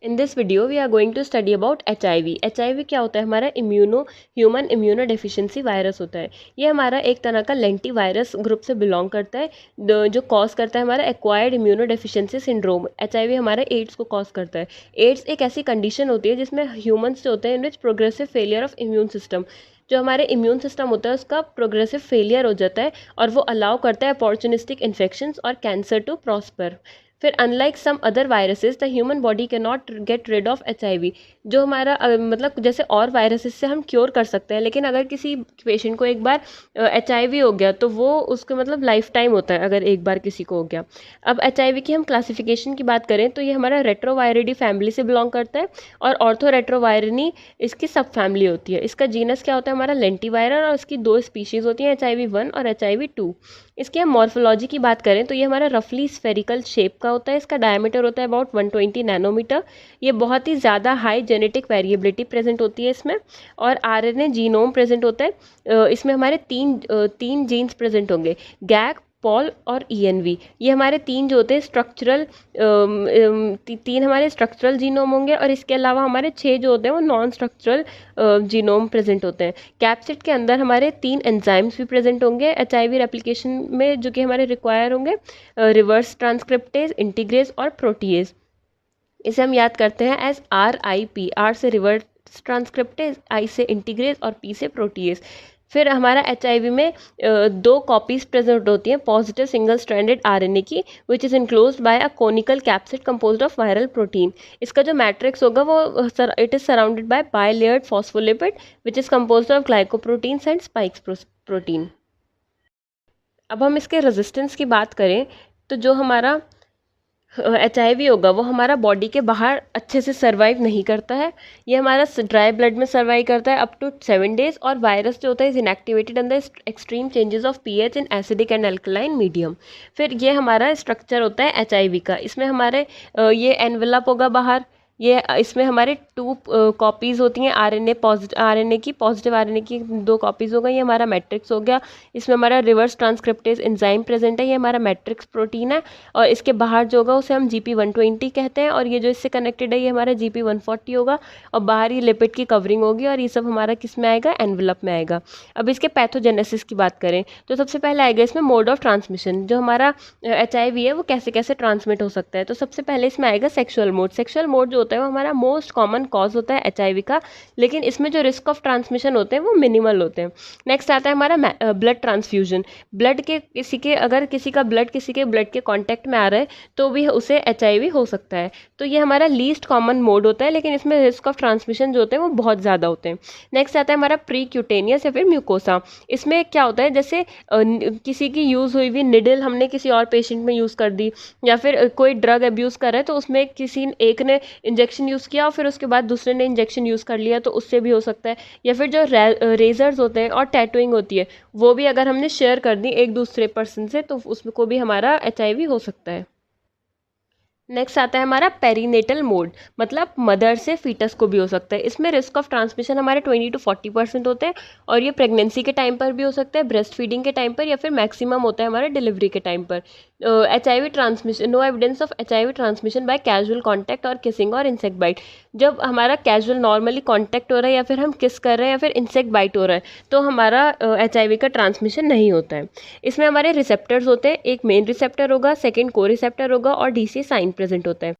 In this video we are going to study about HIV। HIV क्या होता है? हमारा ह्यूमन इम्यूनो डेफिशिएंसी वायरस होता है। ये हमारा एक तरह का लेंटी वायरस ग्रुप से बिलोंग करता है, जो कॉज करता है हमारा acquired immuno deficiency syndrome. HIV हमारा एड्स को कॉज करता है। एड्स एक ऐसी कंडीशन होती है जिसमें ह्यूमन्स जो होते हैं in which progressive failure of immune system, जो हमारे इम्यून सिस्टम होता है उसका प्रोग्रेसिव फेलियर हो जाता है और वो अलाउ करता है अपॉर्चुनिस्टिक इन्फेक्शंस और कैंसर टू प्रॉस्पर। फिर unlike some other viruses the human body can not get rid of HIV। जो हमारा मतलब जैसे और वायरसेस से हम क्योर कर सकते हैं, लेकिन अगर किसी पेशेंट को एक बार HIV हो गया तो वो उसको मतलब लाइफ टाइम होता है अगर एक बार किसी को हो गया। अब HIV की हम क्लासिफिकेशन की बात करें तो ये हमारा रेट्रोवायरिडी फैमिली से बिलोंग करता है और ऑर्थोरेट्रोवायरिनी इसकी सब फैमिली होती है। इसका जीनस क्या होता है? हमारा लेंटिवायरल, और इसकी दो स्पीशीज़ होती हैं, HIV-1 और HIV-2। इसकी हम मॉर्फोलॉजी की बात करें तो ये हमारा रफली स्फेरिकल शेप का होता है। इसका डायमीटर होता है अबाउट 120 नैनोमीटर। ये बहुत ही ज़्यादा हाई जेनेटिक वेरिएबिलिटी प्रेजेंट होती है इसमें, और RNA जीनोम प्रेजेंट होता है। इसमें हमारे तीन जीन्स प्रेजेंट होंगे, गैक, पॉल और ENV। ये हमारे तीन जो होते हैं स्ट्रक्चरल तीन हमारे स्ट्रक्चरल जीनोम होंगे, और इसके अलावा हमारे 6 जो होते हैं वो नॉन स्ट्रक्चरल जीनोम प्रेजेंट होते हैं। कैप्सिड के अंदर हमारे 3 एंजाइम्स भी प्रेजेंट होंगे HIV रेप्लिकेशन में, जो कि हमारे रिक्वायर होंगे, रिवर्स ट्रांसक्रिप्टेज, इंटीग्रेज और प्रोटीएज। इसे हम याद करते हैं एज RIP। R से रिवर्स ट्रांसक्रिप्टेज, I से इंटीग्रेज और P से प्रोटीएज। फिर हमारा HIV में 2 कॉपीज प्रेजेंट होती हैं पॉजिटिव सिंगल स्ट्रैंडेड RNA की, which is enclosed by a conical capsid composed of viral protein. इसका जो मैट्रिक्स होगा वो it is surrounded by bilayered phospholipid which is composed of glycoproteins and spikes protein. अब हम इसके रेजिस्टेंस की बात करें तो जो हमारा HIV होगा वो हमारा बॉडी के बाहर अच्छे से सर्वाइव नहीं करता है। ये हमारा ड्राई ब्लड में सर्वाइव करता है अप टू 7 डेज, और वायरस जो होता है is inactivated under extreme changes of pH in acidic and alkaline medium. फिर ये हमारा स्ट्रक्चर होता है HIV का। इसमें हमारे ये एनवेलप होगा बाहर, ये इसमें हमारे 2 कॉपीज़ होती हैं RNA की, पॉजिटिव RNA की 2 कॉपीज़ हो गई। ये हमारा मैट्रिक्स हो गया। इसमें हमारा रिवर्स ट्रांसक्रिप्टेज एंजाइम प्रेजेंट है, ये हमारा मैट्रिक्स प्रोटीन है, और इसके बाहर जो होगा उसे हम GP120 कहते हैं, और ये जो इससे कनेक्टेड है ये हमारा GP140 होगा, और बाहर ये लिपिड की कवरिंग होगी, और ये सब हमारा किस में आएगा? एनवेलप में आएगा। अब इसके पैथोजेनेसिस की बात करें तो सबसे पहले आएगा इसमें मोड ऑफ ट्रांसमिशन। जो हमारा HIV है वो कैसे कैसे ट्रांसमिट हो सकता है, तो सबसे पहले इसमें आएगा सेक्शुअल मोड। सेक्शुअल मोड जो होता है वो हमारा मोस्ट कॉमन कॉज होता है HIV का, लेकिन इसमें जो रिस्क ऑफ ट्रांसमिशन होते हैं वो मिनिमल होते हैं। नेक्स्ट आता है हमारा ब्लड ट्रांसफ्यूजन। अगर किसी का ब्लड किसी के ब्लड के कांटेक्ट में आ रहा है तो भी उसे HIV हो सकता है। तो ये हमारा लीस्ट कॉमन मोड होता है, लेकिन इसमें रिस्क ऑफ ट्रांसमिशन जो होते हैं वो बहुत ज़्यादा होते हैं। नेक्स्ट आता है हमारा प्रीक्यूटेनियस या फिर म्यूकोसा। इसमें क्या होता है, जैसे किसी की यूज़ हुई हुई निडल हमने किसी और पेशेंट में यूज़ कर दी, या फिर कोई ड्रग अब्यूज़ कर रहा है तो उसमें किसी एक ने इंजेक्शन यूज़ किया और फिर उसके बाद दूसरे ने इंजेक्शन यूज़ कर लिया, तो उससे भी हो सकता है। या फिर जो रेजर्स होते हैं और टैटूइंग होती है वो भी अगर हमने शेयर कर दी एक दूसरे पर्सन से तो उसको भी हमारा HIV हो सकता है। नेक्स्ट आता है हमारा पेरीनेटल मोड, मतलब मदर से फीटस को भी हो सकता है। इसमें रिस्क ऑफ ट्रांसमिशन हमारे 20 to 40% होते हैं, और ये प्रेगनेंसी के टाइम पर भी हो सकता है, ब्रेस्ट फीडिंग के टाइम पर, या फिर मैक्सिमम होता है हमारे डिलीवरी के टाइम पर। HIV transmission, no evidence of HIV transmission by casual contact और किसिंग और इंसेक्ट बाइट। जब हमारा कैजुअल नॉर्मली कॉन्टैक्ट हो रहा है या फिर हम किस कर रहे हैं या फिर इंसेक्ट बाइट हो रहा है तो हमारा HIV का ट्रांसमिशन नहीं होता है। इसमें हमारे रिसेप्टर्स होते हैं, एक मेन रिसेप्टर होगा, सेकेंड को रिसेप्टर होगा, और DC साइन प्रेजेंट होता है।